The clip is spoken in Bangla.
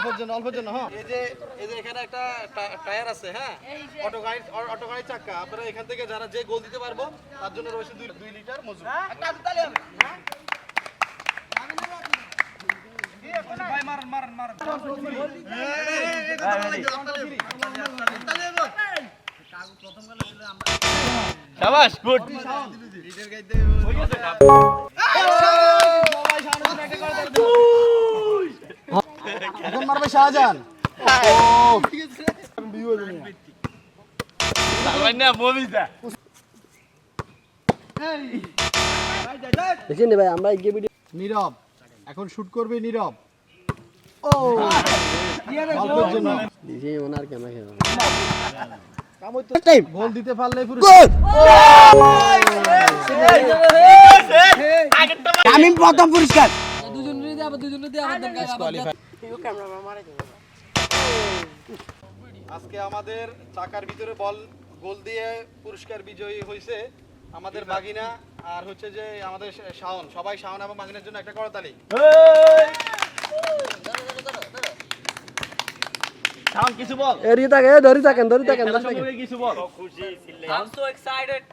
অল্পের জন্য হ্যাঁ। এই যে এখানে একটা টায়ার আছে হ্যাঁ, অটো গাড়ির চাকা। আপনারা এখান থেকে যারা যে গোল দিতে পারবো তার জন্য রয়েছে 2 লিটার মজুরি। শাবাশ গুড এখন মারবে শাহজাহান। সালমান্না মমিজা দেখছেন ভাই আমরা এগিয়ে ভিডিও নীরব এখন শুট করবে নীরব। ও অল্পের জন্য দিছি ওনার ক্যামেরা গোল দিতে পারলে পুরো আমি প্রথম পুরস্কার আজকে আমাদের চাকার ভিতরে বল গোল দিয়ে পুরস্কার বিজয়ী হয়েছে আমাদের বাগিনা আর হচ্ছে যে আমাদের শাওন। সবাই শাওন এবং বাগিনার জন্য একটা করতালি। শাওন কিছু বল, এরি থাকে ধরি থাকেন কিছু বল। খুশি ছিলে, আই এম সো এক্সাইটেড।